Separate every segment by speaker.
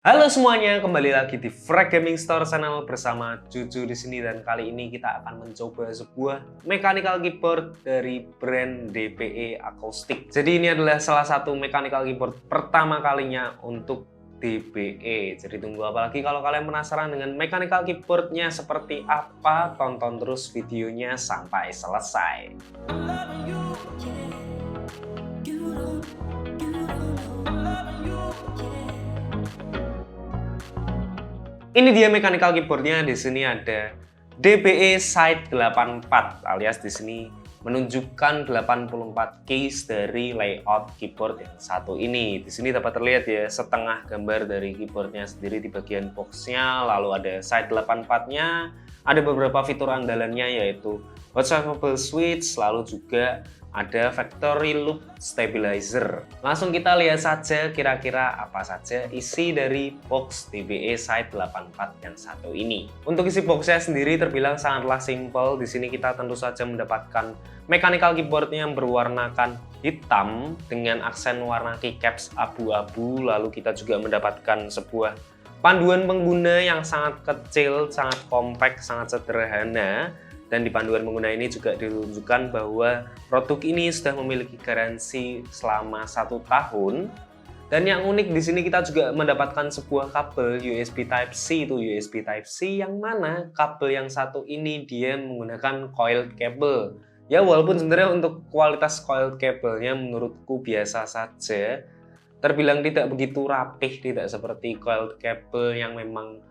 Speaker 1: Halo semuanya, kembali lagi di Frag Gaming Store Channel bersama Juju di sini, dan kali ini kita akan mencoba sebuah mechanical keyboard dari brand DPE Acoustic. Jadi ini adalah salah satu mechanical keyboard pertama kalinya untuk DPE. Jadi tunggu apa lagi, kalau kalian penasaran dengan mechanical keyboardnya seperti apa, tonton terus videonya sampai selesai. Ini dia mechanical keyboardnya. Di sini ada DPE Side 84, alias di sini menunjukkan 84 case dari layout keyboard yang satu ini. Di sini dapat terlihat ya setengah gambar dari keyboardnya sendiri di bagian boxnya, lalu ada side 84-nya, ada beberapa fitur andalannya yaitu hot swappable switch, lalu juga ada factory loop stabilizer. Langsung kita lihat saja kira-kira apa saja isi dari box DPE Side 84 yang satu ini. Untuk isi boxnya sendiri terbilang sangatlah simple. Di sini kita tentu saja mendapatkan mechanical keyboardnya yang berwarnakan hitam dengan aksen warna keycaps abu-abu. Lalu kita juga mendapatkan sebuah panduan pengguna yang sangat kecil, sangat kompak, sangat sederhana. Dan di panduan pengguna ini juga ditunjukkan bahwa produk ini sudah memiliki garansi selama 1 tahun. Dan yang unik di sini kita juga mendapatkan sebuah kabel USB Type-C, itu USB Type-C, yang mana kabel yang satu ini dia menggunakan coiled cable. Ya walaupun sebenarnya untuk kualitas coiled cable-nya menurutku biasa saja, terbilang tidak begitu rapih, tidak seperti coiled cable yang memang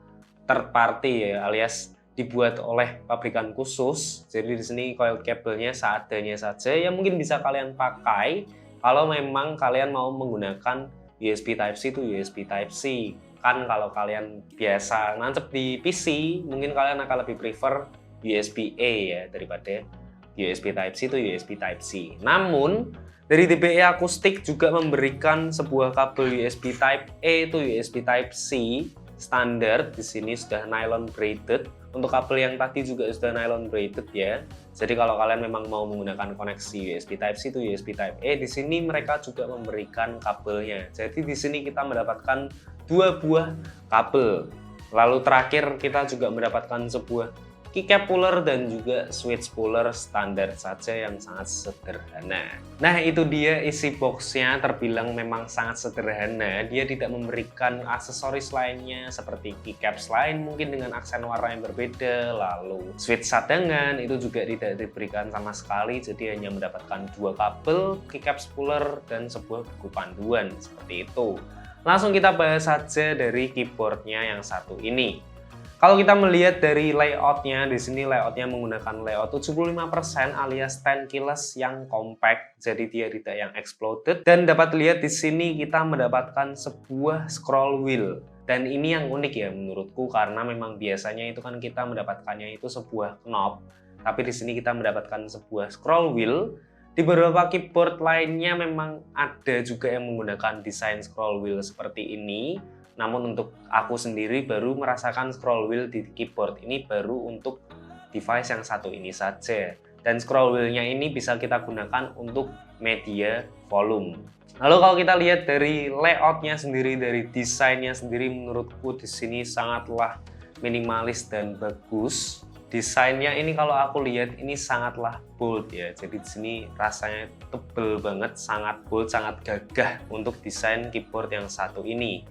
Speaker 1: third party ya, alias dibuat oleh pabrikan khusus. Jadi di sini coil cable-nya seadanya saja yang mungkin bisa kalian pakai kalau memang kalian mau menggunakan USB Type-C itu USB Type-C. Kan kalau kalian biasa nancep di PC, mungkin kalian akan lebih prefer USB-A ya daripada USB Type-C itu USB Type-C. Namun dari DPE Acoustic juga memberikan sebuah kabel USB Type-A itu USB Type-C standar. Di sini sudah nylon braided. Untuk kabel yang tadi juga sudah nylon braided ya. Jadi kalau kalian memang mau menggunakan koneksi USB Type-C itu USB Type-A, di sini mereka juga memberikan kabelnya. Jadi di sini kita mendapatkan 2 buah kabel. Lalu terakhir kita juga mendapatkan sebuah keycap puller dan juga switch puller standar saja yang sangat sederhana. Nah itu dia isi boxnya, terbilang memang sangat sederhana. Dia tidak memberikan aksesoris lainnya seperti keycaps lain mungkin dengan aksen warna yang berbeda. Lalu switch cadangan itu juga tidak diberikan sama sekali. Jadi hanya mendapatkan 2 kabel, keycaps puller, dan sebuah buku panduan seperti itu. Langsung kita bahas saja dari keyboardnya yang satu ini. Kalau kita melihat dari layoutnya, di sini layoutnya menggunakan layout 75% alias 10 keyless yang compact, jadi dia tidak yang exploded. Dan dapat lihat di sini kita mendapatkan sebuah scroll wheel. Dan ini yang unik ya menurutku, karena memang biasanya itu kan kita mendapatkannya itu sebuah knob, tapi di sini kita mendapatkan sebuah scroll wheel. Di beberapa keyboard lainnya memang ada juga yang menggunakan desain scroll wheel seperti ini. Namun untuk aku sendiri baru merasakan scroll wheel di keyboard ini baru untuk device yang satu ini saja. Dan scroll wheel-nya ini bisa kita gunakan untuk media volume. Lalu kalau kita lihat dari layout-nya sendiri, dari desainnya sendiri, menurutku di sini sangatlah minimalis dan bagus. Desainnya ini kalau aku lihat ini sangatlah bold ya. Jadi di sini rasanya tebel banget, sangat bold, sangat gagah untuk desain keyboard yang satu ini.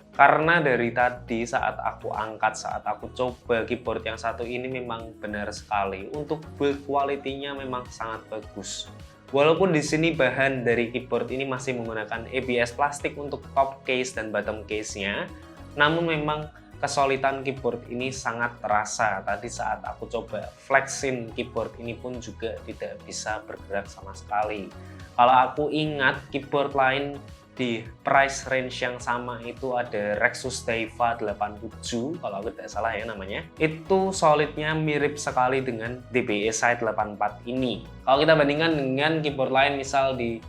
Speaker 1: Karena dari tadi saat aku angkat, saat aku coba keyboard yang satu ini memang benar sekali. Untuk build quality-nya memang sangat bagus. Walaupun di sini bahan dari keyboard ini masih menggunakan ABS plastik untuk top case dan bottom case-nya, namun memang kesolidan keyboard ini sangat terasa. Tadi saat aku coba flexin keyboard ini pun juga tidak bisa bergerak sama sekali. Kalau aku ingat keyboard lain di price range yang sama itu ada Rexus Daiva 87 kalau aku tidak salah ya namanya. Itu solidnya mirip sekali dengan DPE Side 84 ini. Kalau kita bandingkan dengan keyboard lain misal di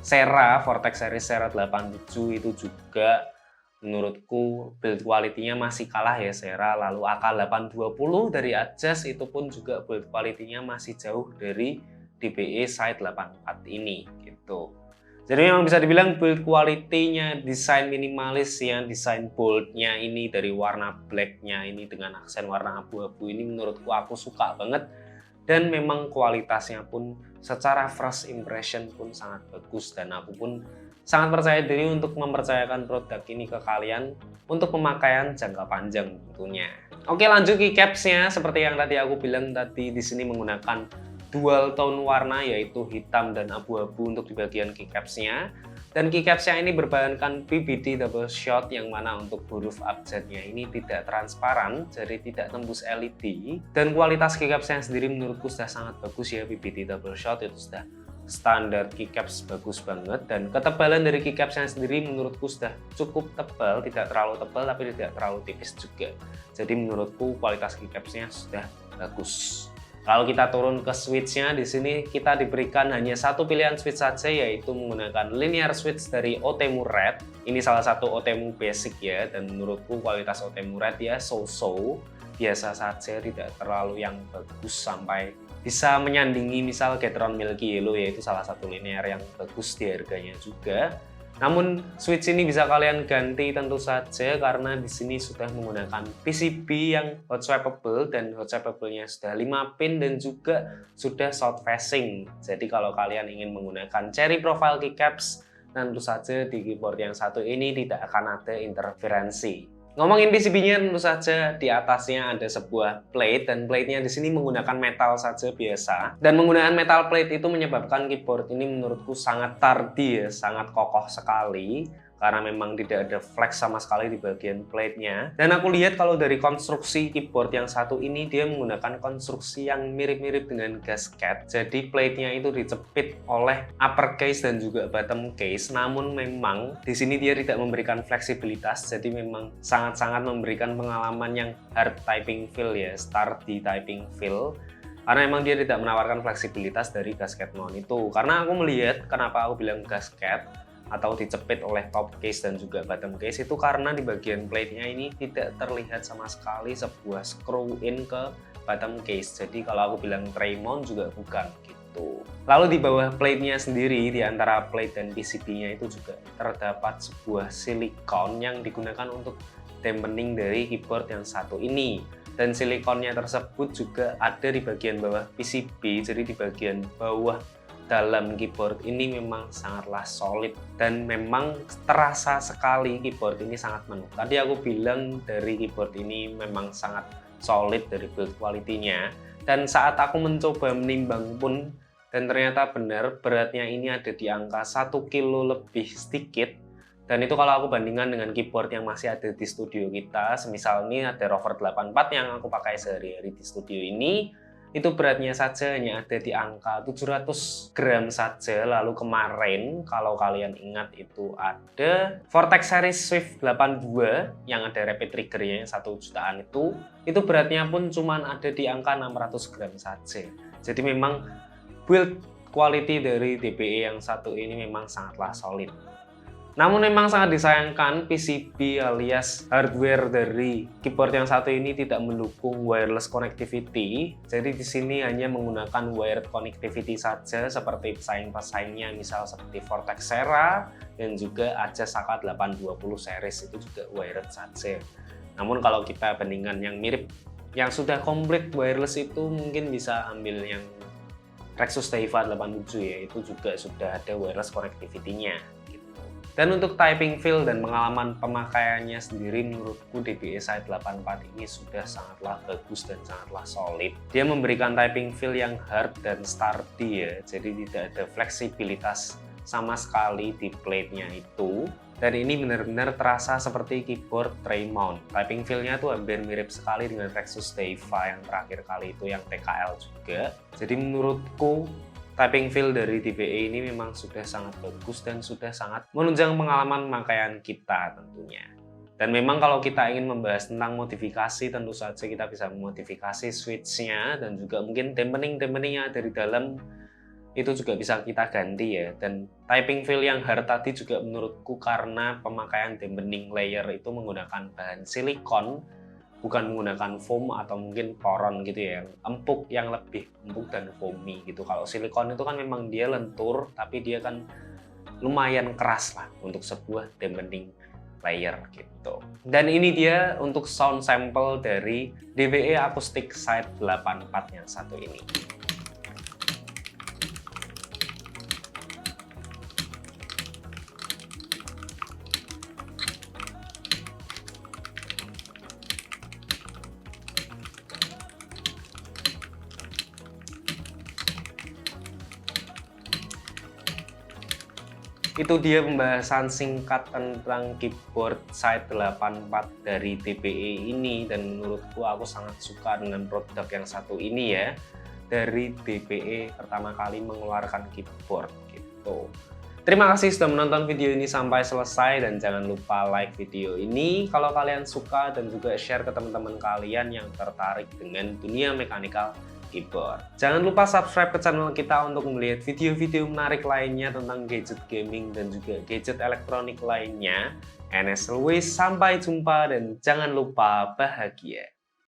Speaker 1: Sera, Vortex series Sera 87 itu juga menurutku build quality-nya masih kalah ya Sera. Lalu AK820 dari Adjust itu pun juga build quality-nya masih jauh dari DPE Side 84 ini gitu. Jadi memang bisa dibilang build quality-nya, desain minimalisnya, desain bold-nya ini dari warna black-nya ini dengan aksen warna abu-abu ini menurutku aku suka banget. Dan memang kualitasnya pun secara first impression pun sangat bagus dan aku pun sangat percaya diri untuk mempercayakan produk ini ke kalian untuk pemakaian jangka panjang tentunya. Oke, lanjut keycaps-nya seperti yang tadi aku bilang tadi di sini menggunakan dual tone warna yaitu hitam dan abu-abu untuk di bagian keycaps-nya. Dan keycaps-nya ini berbahankan PBD double shot yang mana untuk huruf abjadnya ini tidak transparan, jadi tidak tembus LED. Dan kualitas keycaps-nya sendiri menurutku sudah sangat bagus ya, PBD double shot itu sudah standar keycaps bagus banget. Dan ketebalan dari keycaps-nya sendiri menurutku sudah cukup tebal, tidak terlalu tebal tapi tidak terlalu tipis juga. Jadi menurutku kualitas keycaps-nya sudah bagus. Kalau kita turun ke switch-nya, di sini kita diberikan hanya satu pilihan switch saja, yaitu menggunakan linear switch dari Otemu Red. Ini salah satu Otemu basic ya, dan menurutku kualitas Otemu Red ya so-so, biasa saja, tidak terlalu yang bagus sampai bisa menyandingi misal Gateron Milky Yellow, yaitu salah satu linear yang bagus di harganya juga. Namun switch ini bisa kalian ganti tentu saja karena di sini sudah menggunakan PCB yang hot swappable dan hot swappable-nya sudah 5 pin dan juga sudah south facing. Jadi kalau kalian ingin menggunakan cherry profile keycaps, tentu saja di keyboard yang satu ini tidak akan ada interferensi. Ngomongin PCB-nya tentu saja di atasnya ada sebuah plate dan plate-nya di sini menggunakan metal saja biasa. Dan menggunakan metal plate itu menyebabkan keyboard ini menurutku sangat sturdy ya, sangat kokoh sekali. Karena memang tidak ada flex sama sekali di bagian plate-nya. Dan aku lihat kalau dari konstruksi keyboard yang satu ini dia menggunakan konstruksi yang mirip-mirip dengan gasket. Jadi plate-nya itu dicepit oleh upper case dan juga bottom case. Namun memang di sini dia tidak memberikan fleksibilitas. Jadi memang sangat-sangat memberikan pengalaman yang hard typing feel ya, sturdy typing feel. Karena memang dia tidak menawarkan fleksibilitas dari gasket mount itu. Karena aku melihat kenapa aku bilang gasket atau dicepit oleh top case dan juga bottom case itu karena di bagian plate-nya ini tidak terlihat sama sekali sebuah screw in ke bottom case. Jadi kalau aku bilang tray mount juga bukan gitu. Lalu di bawah plate-nya sendiri, di antara plate dan PCB-nya itu juga terdapat sebuah silikon yang digunakan untuk dampening dari keyboard yang satu ini. Dan silikonnya tersebut juga ada di bagian bawah PCB, jadi di bagian bawah dalam keyboard ini memang sangatlah solid dan memang terasa sekali keyboard ini sangat menuk. Tadi aku bilang dari keyboard ini memang sangat solid dari build quality-nya, dan saat aku mencoba menimbang pun dan ternyata benar beratnya ini ada di angka 1 kilo lebih sedikit. Dan itu kalau aku bandingkan dengan keyboard yang masih ada di studio kita, semisal ini ada Rover 84 yang aku pakai sehari-hari di studio ini, itu beratnya saja hanya ada di angka 700 gram saja. Lalu kemarin kalau kalian ingat itu ada Vortex series Swift 82 yang ada rapid triggernya 1 jutaan itu beratnya pun cuma ada di angka 600 gram saja. Jadi memang build quality dari DBE yang satu ini memang sangatlah solid. Namun memang sangat disayangkan PCB alias hardware dari keyboard yang satu ini tidak mendukung wireless connectivity. Jadi di sini hanya menggunakan wired connectivity saja seperti pesaing-pesaingnya misal seperti Vortex Sera dan juga Aja Saka 820 series itu juga wired saja. Namun kalau kita bandingkan yang mirip yang sudah komplit wireless itu mungkin bisa ambil yang Rexus Taifa 87 ya, itu juga sudah ada wireless connectivity-nya. Dan untuk typing feel dan pengalaman pemakaiannya sendiri menurutku DBE Side 84 ini sudah sangatlah bagus dan sangatlah solid. Dia memberikan typing feel yang hard dan sturdy ya, jadi tidak ada fleksibilitas sama sekali di plate-nya itu. Dan ini benar-benar terasa seperti keyboard tray mount. Typing feel-nya tuh hampir mirip sekali dengan Rexus Taifa yang terakhir kali itu yang TKL juga. Jadi menurutku typing feel dari DBE ini memang sudah sangat bagus dan sudah sangat menunjang pengalaman pemakaian kita tentunya. Dan memang kalau kita ingin membahas tentang modifikasi, tentu saja kita bisa memodifikasi switch-nya dan juga mungkin dampening-dampeningnya dari dalam itu juga bisa kita ganti ya. Dan typing feel yang hard tadi juga menurutku karena pemakaian dampening layer itu menggunakan bahan silikon, bukan menggunakan foam atau mungkin poron gitu ya, yang empuk, yang lebih empuk dan foamy gitu. Kalau silikon itu kan memang dia lentur, tapi dia kan lumayan keras lah untuk sebuah dampening player gitu. Dan ini dia untuk sound sample dari DBE Acoustic Site 84 yang satu ini. Itu dia pembahasan singkat tentang keyboard Site 84 dari DBE ini, dan menurutku aku sangat suka dengan produk yang satu ini ya, dari DBE pertama kali mengeluarkan keyboard gitu. Terima kasih sudah menonton video ini sampai selesai, dan jangan lupa like video ini kalau kalian suka, dan juga share ke teman-teman kalian yang tertarik dengan dunia mechanical keyboard. Jangan lupa subscribe ke channel kita untuk melihat video-video menarik lainnya tentang gadget gaming dan juga gadget elektronik lainnya. And as always, sampai jumpa dan jangan lupa bahagia.